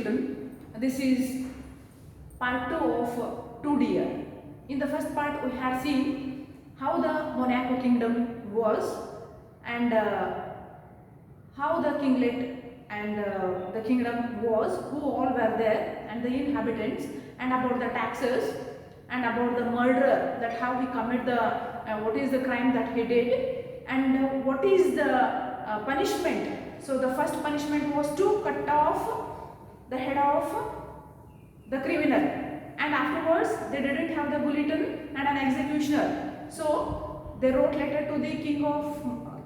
written. This is part 2 of 2 In the first part we had seen how the Monaco kingdom was, and how the kinglet and the kingdom was, who all were there, and the inhabitants, and about the taxes, and about the murderer, that how he committed the what is the crime that he did, and what is the punishment. So the first punishment was to cut off the head of the criminal, and afterwards they didn't have the bulletin and an executioner, so they wrote letter to the king of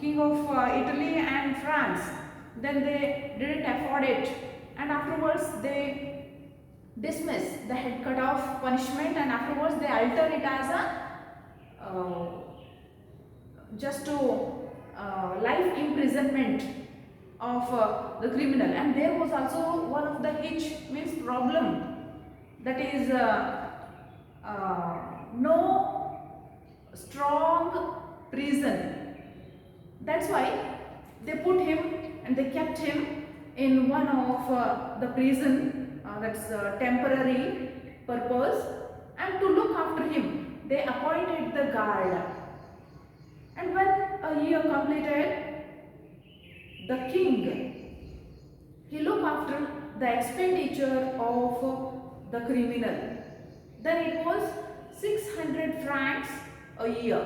Italy and France. Then they didn't afford it, and afterwards they dismiss the head cut off punishment, and afterwards they alter it as a just to life imprisonment of the criminal. And there was also one of the hitch, means problem, that is no strong prison. That's why they put him and they kept him in one of the prison, that's temporary purpose, and to look after him they appointed the guard. And when a year completed, the king, he looked after the expenditure of the criminal. Then it was 600 francs a year.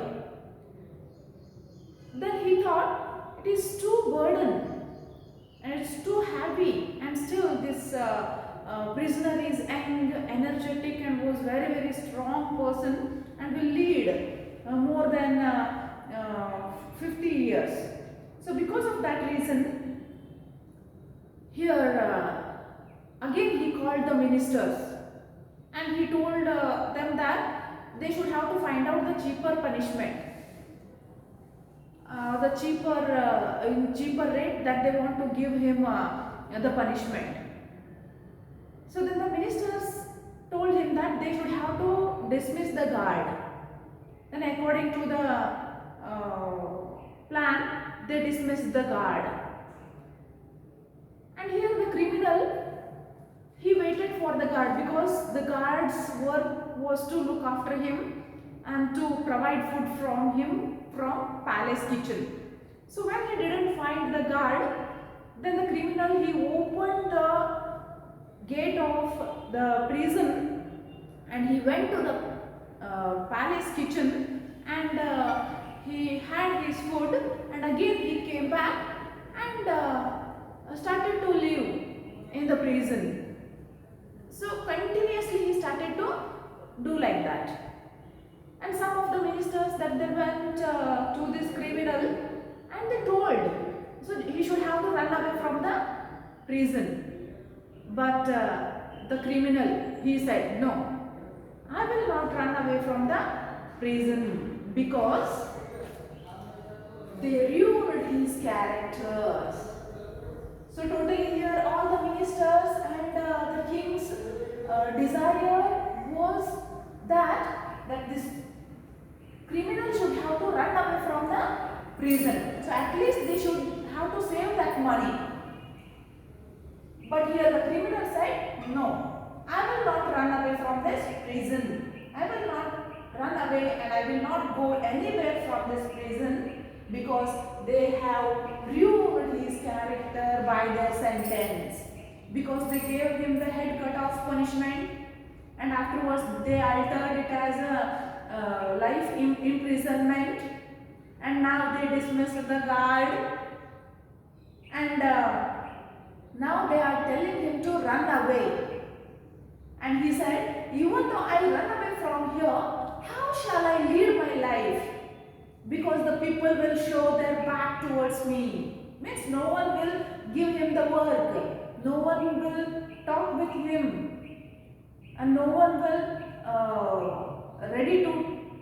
Then he thought it is too burden and it's too heavy, and still this prisoner is young, energetic, and was very strong person, and will lead more than 50 years. So because of that reason, here again he called the ministers, and he told them that they should have to find out the cheaper punishment, the cheaper rate that they want to give him the punishment. So then the ministers told him that they should have to dismiss the guard. Then according to the plan, they dismissed the guard. And here the criminal, he waited for the guard, because the guard's work was to look after him and to provide food from him from palace kitchen. So when he didn't find the guard, then the criminal, he opened the gate of the prison and he went to the palace kitchen, and he had his food, and again he came back and started to live in the prison. So continuously he started to do like that. And some of the ministers, that they went to this criminal and they told, so he should have to run away from the prison. But the criminal, he said, no, I will not run away from the prison, because they ruined his characters. So totally here all the ministers and the king's desire was that this criminal should have to run away from the prison. So at least they should have to save that money. But here the criminal said, no, I will not run away from this prison. I will not run away, and I will not go anywhere from this prison, because they have ruined his character by their sentence. Because they gave him the head cut off punishment, and afterwards they altered it as a life imprisonment, and now they dismissed the guard, and now they are telling him to run away. And he said, even though I run away from here, how shall I lead my life? Because the people will show their back towards me. Means no one will give him the work, no one will talk with him, and no one will ready to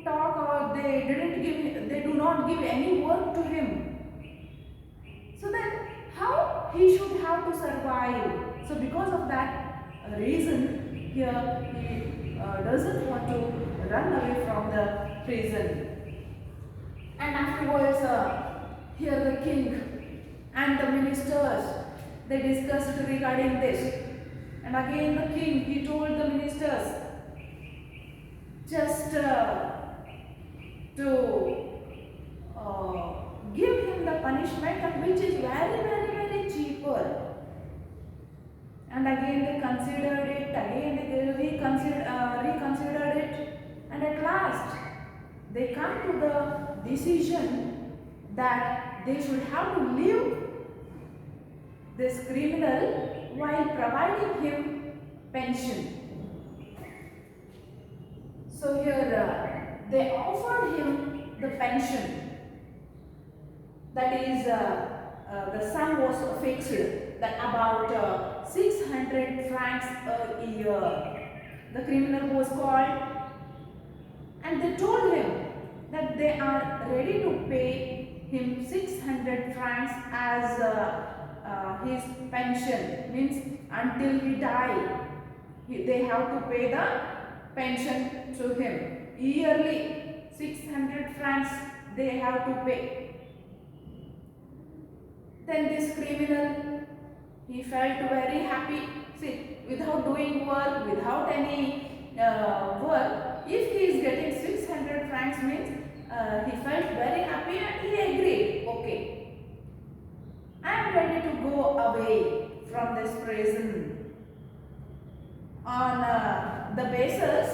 talk, or they do not give any work to him. So then how he should have to survive? So because of that reason, here he doesn't want to run away from the prison. And afterwards, here the king and the ministers, they discussed regarding this. And again the king, he told the ministers just to give him the punishment, and which is very cheaper. And again they considered it, again they reconsidered it, and at last they come to the decision that they should have to leave this criminal while providing him pension. So here they offered him the pension. That is, the sum was fixed, that about 600 francs a year. The criminal was called, and they told him that they are ready to pay him 600 francs as his pension. Means until he die, they have to pay the pension to him. Yearly 600 francs they have to pay. Then this criminal, he felt very happy. See, without doing work, without any work, if he is getting 600 francs means he felt very happy and he agreed. Okay, I am ready to go away from this prison on the basis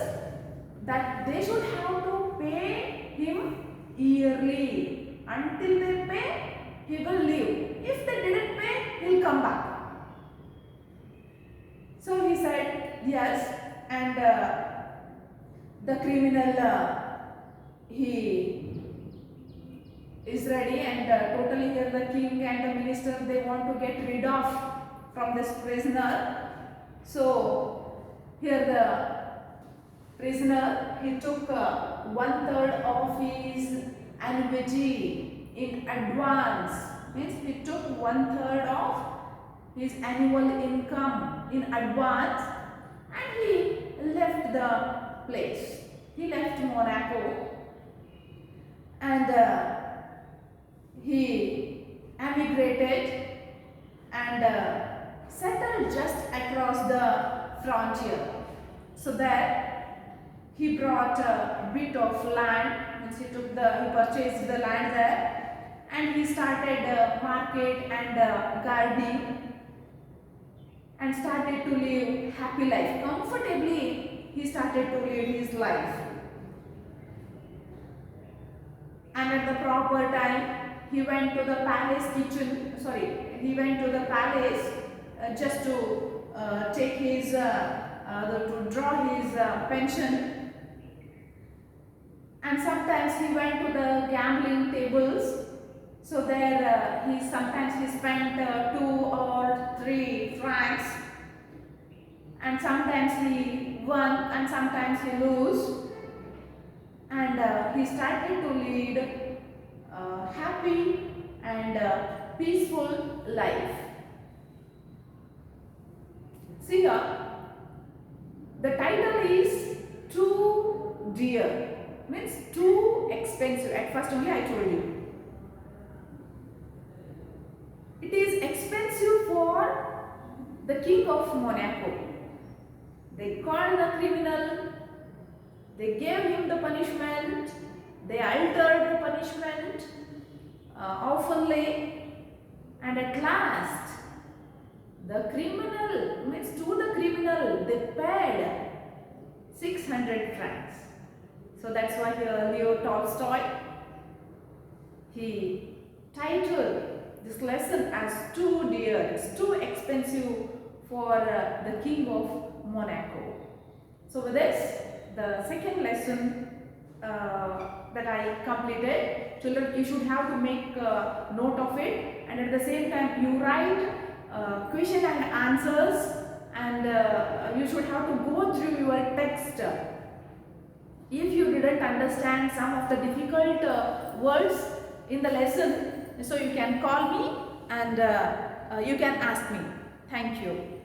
that they should have to pay him yearly. Until they pay, he will leave. If they didn't pay, he'll come back. So he said yes, and the criminal, he is ready, and totally here the king and the minister, they want to get rid of from this prisoner. So here the prisoner, he took 1/3 of his annuity in advance. Means he took 1/3 of his annual income in advance, and he left the place. He left Monaco, and he emigrated and settled just across the frontier. So there he brought a bit of land. Means he purchased the land there, and he started market and gardening, and started to live happy life. Comfortably he started to live his life. And at the proper time, he went to the palace kitchen, he went to the palace just to take his, to draw his pension. And sometimes he went to the gambling tables. So there sometimes he spent 2 or 3 francs, and sometimes he won and sometimes he lose, and he started to lead a happy and peaceful life. See here, the title is too dear, means too expensive. At first only I told you. It is expensive for the king of Monaco. They called the criminal, they gave him the punishment, they altered the punishment oftenly, and at last the criminal, means to the criminal, they paid 600 francs. So that's why here Leo Tolstoy, he titled this lesson as too dear, it's too expensive for the king of Monaco. So with this, the second lesson that I completed. Children, you should have to make note of it, and at the same time you write question and answers, and you should have to go through your text. If you didn't understand some of the difficult words in the lesson, so you can call me and you can ask me. Thank you.